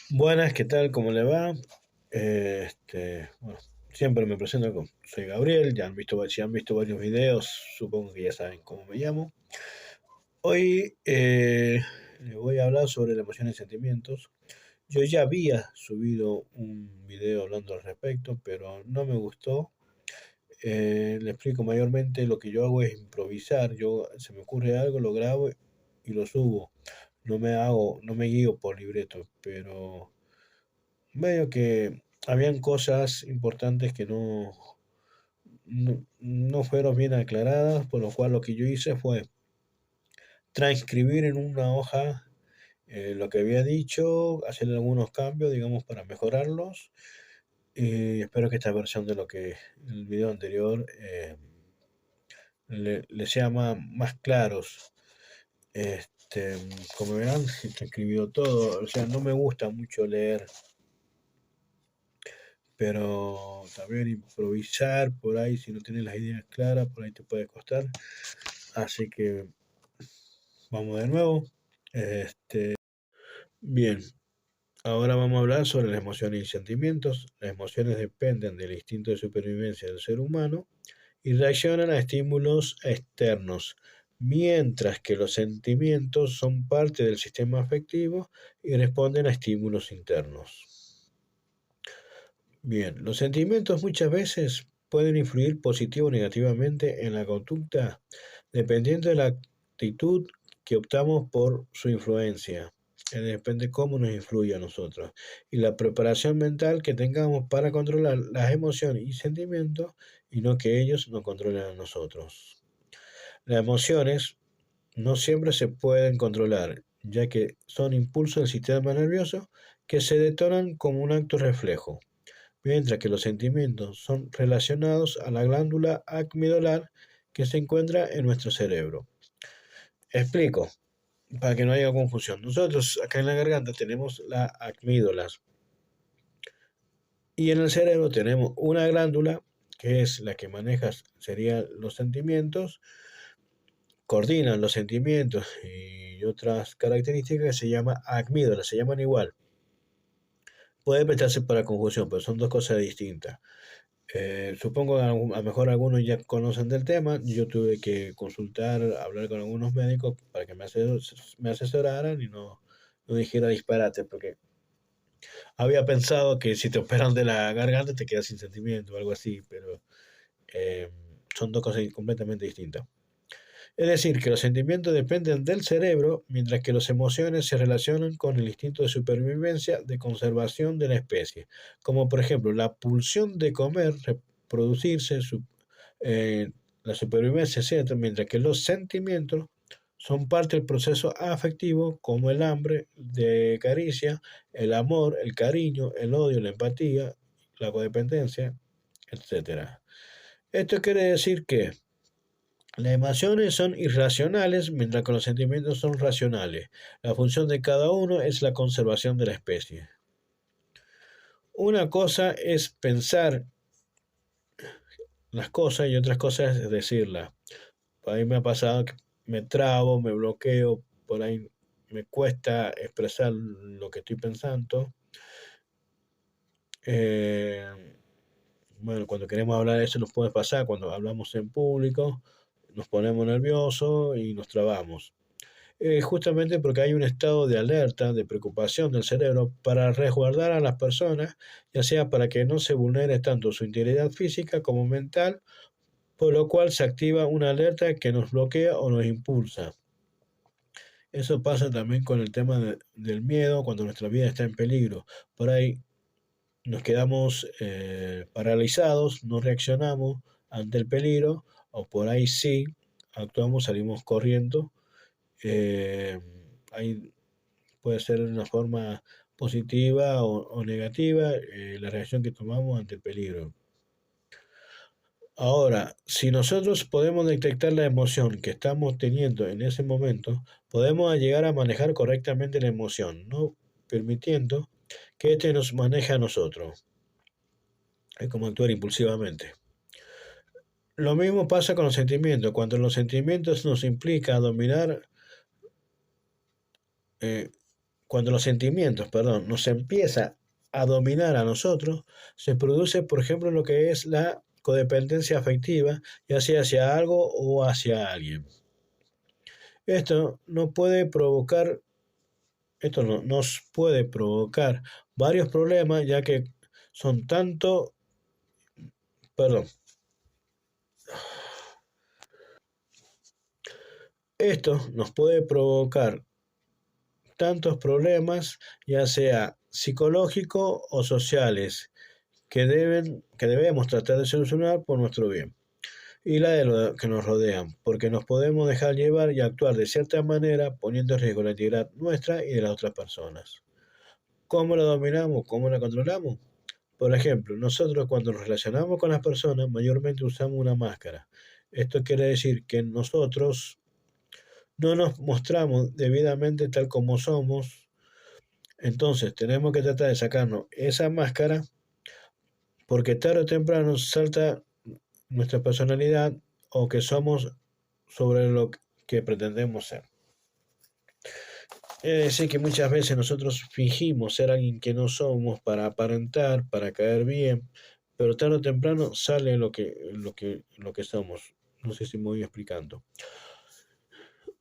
Buenas, ¿qué tal? ¿Cómo le va? Bueno, siempre me presento soy Gabriel, si han visto varios videos, supongo que ya saben cómo me llamo. Hoy les voy a hablar sobre las emociones y sentimientos. Yo ya había subido un video hablando al respecto, pero no me gustó. Le explico mayormente, lo que yo hago es improvisar. Se me ocurre algo, lo grabo y lo subo. No me guío por libreto, pero medio que habían cosas importantes que no fueron bien aclaradas, por lo cual lo que yo hice fue transcribir en una hoja lo que había dicho, hacerle algunos cambios, digamos, para mejorarlos. Y espero que esta versión de lo que el video anterior le sea más claros. Este, Como verán, he escribido todo. O sea, no me gusta mucho leer, pero también improvisar por ahí, si no tienes las ideas claras, por ahí te puede costar. Así que vamos de nuevo. Bien, ahora vamos a hablar sobre las emociones y sentimientos. Las emociones dependen del instinto de supervivencia del ser humano y reaccionan a estímulos externos, mientras que los sentimientos son parte del sistema afectivo y responden a estímulos internos. Bien, los sentimientos muchas veces pueden influir positivo o negativamente en la conducta, dependiendo de la actitud que optamos por su influencia. Depende cómo nos influye a nosotros. Y la preparación mental que tengamos para controlar las emociones y sentimientos y no que ellos nos controlen a nosotros. Las emociones no siempre se pueden controlar, ya que son impulsos del sistema nervioso que se detonan como un acto reflejo, mientras que los sentimientos son relacionados a la glándula acmidolar que se encuentra en nuestro cerebro. Explico, para que no haya confusión. Nosotros acá en la garganta tenemos la acmídola y en el cerebro tenemos una glándula que es la que maneja, serían los sentimientos, coordinan los sentimientos y otras características que se llama acmídola, se llaman igual. Puede prestarse para confusión, pero son dos cosas distintas. Supongo que a lo mejor algunos ya conocen del tema. Yo tuve que consultar, hablar con algunos médicos para que me asesoraran y no dijera disparate, porque había pensado que si te operan de la garganta te quedas sin sentimiento o algo así, pero eh, son dos cosas completamente distintas. Es decir, que los sentimientos dependen del cerebro, mientras que las emociones se relacionan con el instinto de supervivencia, de conservación de la especie, como por ejemplo la pulsión de comer, reproducirse, eh, la supervivencia, etc., mientras que los sentimientos son parte del proceso afectivo, como el hambre de caricia, el amor, el cariño, el odio, la empatía, la codependencia, etc. Esto quiere decir que las emociones son irracionales, mientras que los sentimientos son racionales. La función de cada uno es la conservación de la especie. Una cosa es pensar las cosas y otras cosas es decirlas. Por ahí me ha pasado que me trabo, me bloqueo, por ahí me cuesta expresar lo que estoy pensando. Eh, bueno, cuando queremos hablar de eso nos puede pasar, cuando hablamos en público, nos ponemos nerviosos y nos trabamos. Justamente porque hay un estado de alerta, de preocupación del cerebro para resguardar a las personas, ya sea para que no se vulnere tanto su integridad física como mental, por lo cual se activa una alerta que nos bloquea o nos impulsa. Eso pasa también con el tema del miedo cuando nuestra vida está en peligro. Por ahí nos quedamos paralizados, no reaccionamos ante el peligro, o por ahí sí actuamos, salimos corriendo. Eh, Ahí puede ser de una forma positiva o negativa la reacción que tomamos ante el peligro. Ahora, si nosotros podemos detectar la emoción que estamos teniendo en ese momento, podemos llegar a manejar correctamente la emoción, no permitiendo que éste nos maneje a nosotros. Es como actuar impulsivamente. Lo mismo pasa con los sentimientos. Cuando los sentimientos nos implica dominar, eh, cuando los sentimientos, perdón, nos empieza a dominar a nosotros, se produce, por ejemplo, lo que es la codependencia afectiva, ya sea hacia algo o hacia alguien. Esto no puede provocar, esto no, nos puede provocar varios problemas, ya que son tanto, perdón, esto nos puede provocar tantos problemas, ya sea psicológicos o sociales, que debemos tratar de solucionar por nuestro bien y la de los que nos rodean, porque nos podemos dejar llevar y actuar de cierta manera poniendo en riesgo la integridad nuestra y de las otras personas. ¿Cómo la dominamos? ¿Cómo la controlamos? Por ejemplo, nosotros cuando nos relacionamos con las personas mayormente usamos una máscara. Esto quiere decir que nosotros no nos mostramos debidamente tal como somos. Entonces tenemos que tratar de sacarnos esa máscara porque tarde o temprano salta nuestra personalidad o que somos sobre lo que pretendemos ser. Es decir, que muchas veces nosotros fingimos ser alguien que no somos para aparentar, para caer bien, pero tarde o temprano sale lo que somos. No sé si me voy explicando.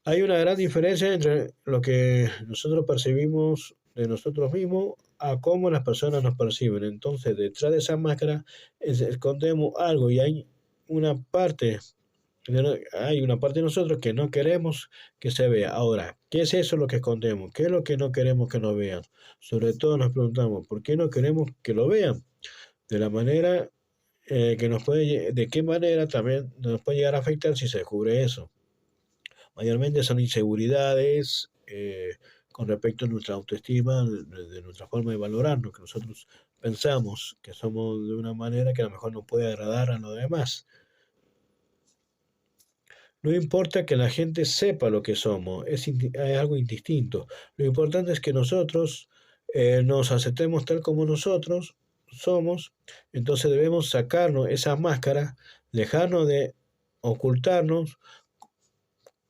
Hay una gran diferencia entre lo que nosotros percibimos de nosotros mismos a cómo las personas nos perciben. Entonces, detrás de esa máscara escondemos algo y hay una parte de nosotros que no queremos que se vea. Ahora, ¿qué es eso lo que escondemos? ¿Qué es lo que no queremos que nos vean? Sobre todo nos preguntamos, ¿por qué no queremos que lo vean? De la manera de qué manera también nos puede llegar a afectar si se descubre eso. Mayormente son inseguridades con respecto a nuestra autoestima, de nuestra forma de valorarnos, que nosotros pensamos que somos de una manera que a lo mejor no puede agradar a los demás. No importa que la gente sepa lo que somos, es algo indistinto. Lo importante es que nosotros nos aceptemos tal como nosotros somos, entonces debemos sacarnos esa máscara, dejarnos de ocultarnos,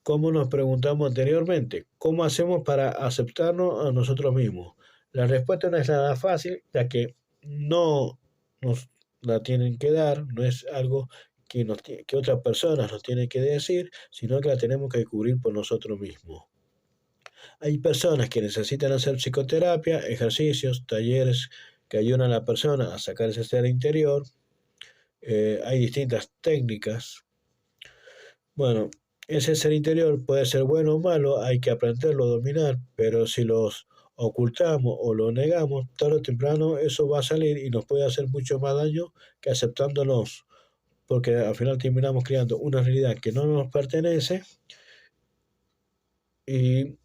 como nos preguntamos anteriormente, ¿cómo hacemos para aceptarnos a nosotros mismos? La respuesta no es nada fácil, ya que no nos la tienen que dar, no es algo que otras personas nos tienen que decir, sino que la tenemos que descubrir por nosotros mismos. Hay personas que necesitan hacer psicoterapia, ejercicios, talleres que ayudan a la persona a sacar ese ser interior. Hay distintas técnicas. Bueno, ese ser interior puede ser bueno o malo, hay que aprenderlo a dominar, pero si los ocultamos o lo negamos, tarde o temprano eso va a salir y nos puede hacer mucho más daño que aceptándonos, porque al final terminamos creando una realidad que no nos pertenece y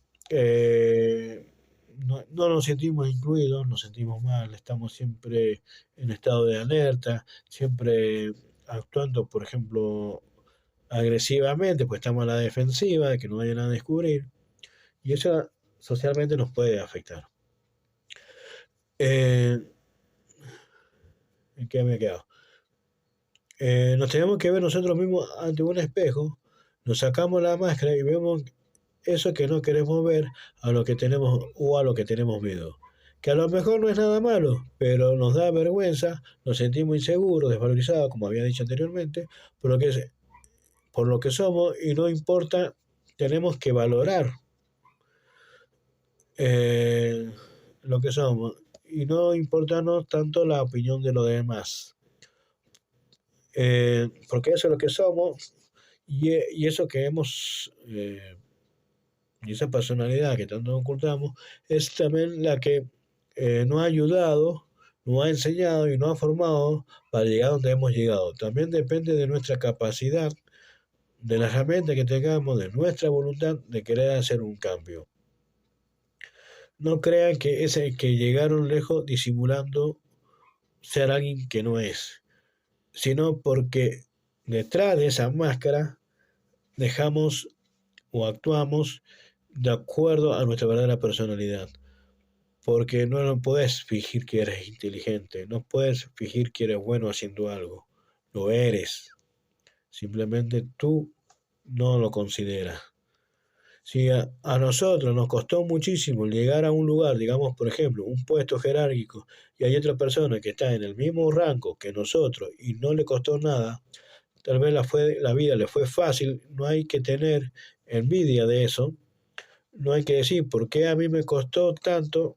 no nos sentimos incluidos, nos sentimos mal, estamos siempre en estado de alerta, siempre actuando, por ejemplo, agresivamente, pues estamos a la defensiva de que no vayan a descubrir, y eso socialmente nos puede afectar. Eh, ¿En qué me he quedado? Nos tenemos que ver nosotros mismos ante un espejo, nos sacamos la máscara y vemos eso que no queremos ver a lo que tenemos o a lo que tenemos miedo. Que a lo mejor no es nada malo, pero nos da vergüenza, nos sentimos inseguros, desvalorizados, como había dicho anteriormente, por lo que somos y no importa, tenemos que valorar eh, lo que somos y no importarnos tanto la opinión de los demás. Porque eso es lo que somos y eso que y esa personalidad que tanto ocultamos, es también la que nos ha ayudado, nos ha enseñado y nos ha formado para llegar a donde hemos llegado. También depende de nuestra capacidad, de la herramienta que tengamos, de nuestra voluntad de querer hacer un cambio. No crean que llegaron lejos disimulando ser alguien que no es, sino porque detrás de esa máscara dejamos o actuamos de acuerdo a nuestra verdadera personalidad. Porque no puedes fingir que eres inteligente, no puedes fingir que eres bueno haciendo algo. Lo eres. Simplemente tú no lo consideras. Si a nosotros nos costó muchísimo llegar a un lugar, digamos, por ejemplo, un puesto jerárquico, y hay otra persona que está en el mismo rango que nosotros y no le costó nada, tal vez la vida le fue fácil, no hay que tener envidia de eso, no hay que decir, ¿por qué a mí me costó tanto?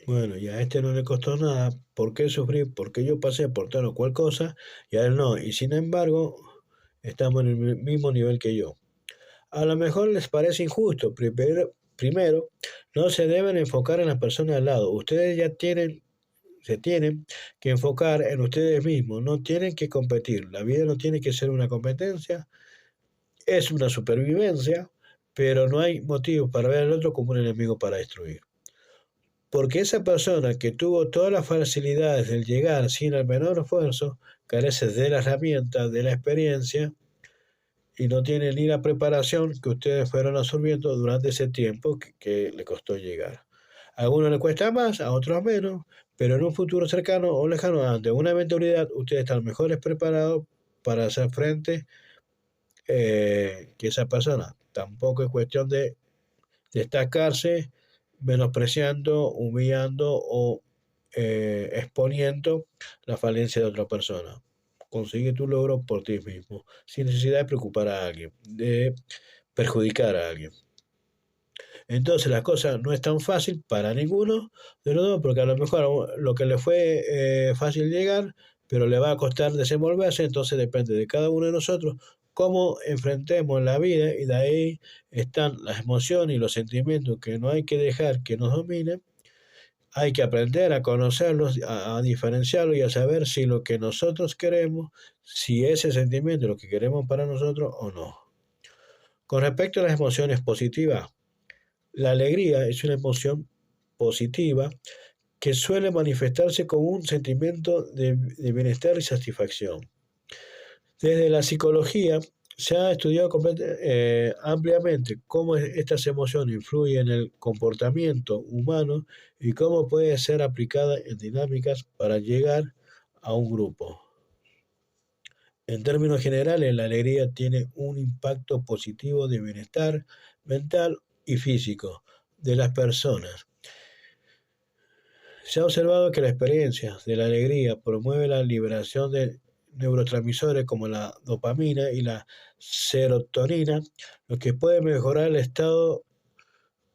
Bueno, y a este no le costó nada, ¿por qué sufrir? Porque yo pasé por tal o cual cosa y a él no. Y sin embargo, estamos en el mismo nivel que yo. A lo mejor les parece injusto. Primero, no se deben enfocar en las personas al lado. Ustedes ya se tienen que enfocar en ustedes mismos. No tienen que competir. La vida no tiene que ser una competencia. Es una supervivencia, pero no hay motivo para ver al otro como un enemigo para destruir. Porque esa persona que tuvo todas las facilidades del llegar sin el menor esfuerzo, carece de la herramienta, de la experiencia y no tiene ni la preparación que ustedes fueron absorbiendo durante ese tiempo que le costó llegar. A algunos les cuesta más, a otros menos, pero en un futuro cercano o lejano, ante una eventualidad, ustedes están mejores preparados para hacer frente que esa persona. Tampoco es cuestión de destacarse menospreciando, humillando o exponiendo la falencia de otra persona. Consigue tu logro por ti mismo, sin necesidad de preocupar a alguien, de perjudicar a alguien. Entonces la cosa no es tan fácil para ninguno de los dos, porque a lo mejor lo que le fue fácil llegar, pero le va a costar desenvolverse, entonces depende de cada uno de nosotros cómo enfrentemos la vida y de ahí están las emociones y los sentimientos que no hay que dejar que nos dominen, hay que aprender a conocerlos, a diferenciarlos y a saber si lo que nosotros queremos, si ese sentimiento es lo que queremos para nosotros o no. Con respecto a las emociones positivas, la alegría es una emoción positiva que suele manifestarse como un sentimiento de bienestar y satisfacción. Desde la psicología se ha estudiado ampliamente cómo estas emociones influyen en el comportamiento humano y cómo puede ser aplicada en dinámicas para llegar a un grupo. En términos generales, la alegría tiene un impacto positivo de bienestar mental y físico de las personas. Se ha observado que la experiencia de la alegría promueve la liberación de neurotransmisores como la dopamina y la serotonina, lo que puede mejorar el estado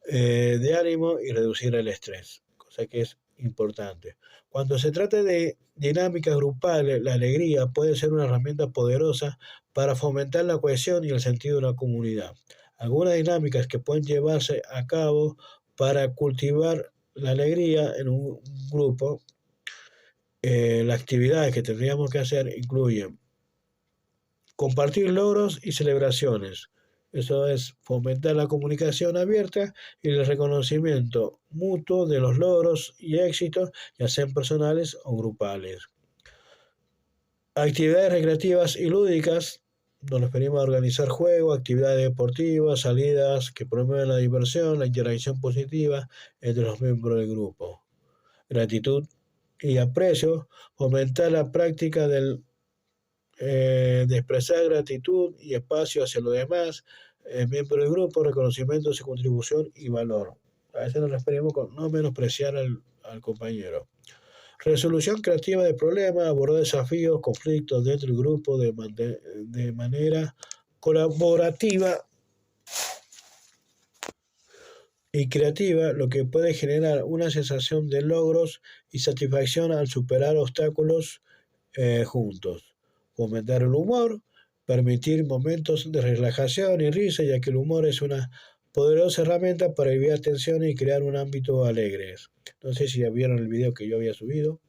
de ánimo y reducir el estrés, cosa que es importante. Cuando se trata de dinámicas grupales, la alegría puede ser una herramienta poderosa para fomentar la cohesión y el sentido de la comunidad. Algunas dinámicas que pueden llevarse a cabo para cultivar la alegría en un grupo, las actividades que tendríamos que hacer incluyen compartir logros y celebraciones. Eso es fomentar la comunicación abierta y el reconocimiento mutuo de los logros y éxitos, ya sean personales o grupales. Actividades recreativas y lúdicas, nos referimos a organizar juegos, actividades deportivas, salidas que promueven la diversión, la interacción positiva entre los miembros del grupo. Gratitud y aprecio, fomentar la práctica de expresar gratitud y espacio hacia los demás, miembros del grupo, reconocimiento de su contribución y valor. A veces nos referimos con no menospreciar al compañero. Resolución creativa de problemas, abordar desafíos, conflictos dentro del grupo de manera colaborativa y creativa, lo que puede generar una sensación de logros y satisfacción al superar obstáculos juntos. Fomentar el humor, permitir momentos de relajación y risa, ya que el humor es una poderosa herramienta para aliviar tensiones y crear un ámbito alegre. No sé si ya vieron el video que yo había subido.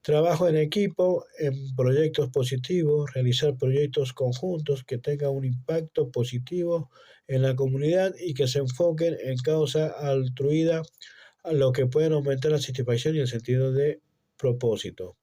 Trabajo en equipo, en proyectos positivos, realizar proyectos conjuntos que tengan un impacto positivo en la comunidad y que se enfoquen en causa altruida, a lo que pueden aumentar la satisfacción y el sentido de propósito.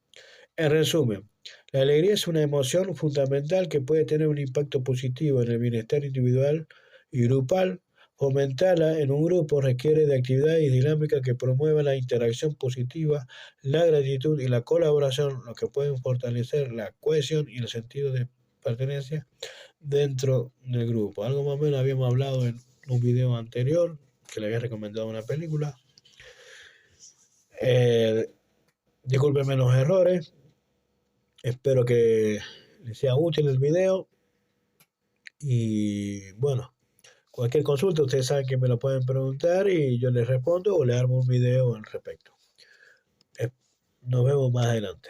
En resumen, la alegría es una emoción fundamental que puede tener un impacto positivo en el bienestar individual y grupal. Fomentarla en un grupo requiere de actividades y dinámicas que promuevan la interacción positiva, la gratitud y la colaboración, lo que pueden fortalecer la cohesión y el sentido de pertenencia dentro del grupo. Algo más o menos habíamos hablado en un video anterior que le había recomendado una película. Discúlpenme los errores. Espero que les sea útil el video. Y bueno, cualquier consulta, ustedes saben que me lo pueden preguntar y yo les respondo o le armo un video al respecto. Nos vemos más adelante.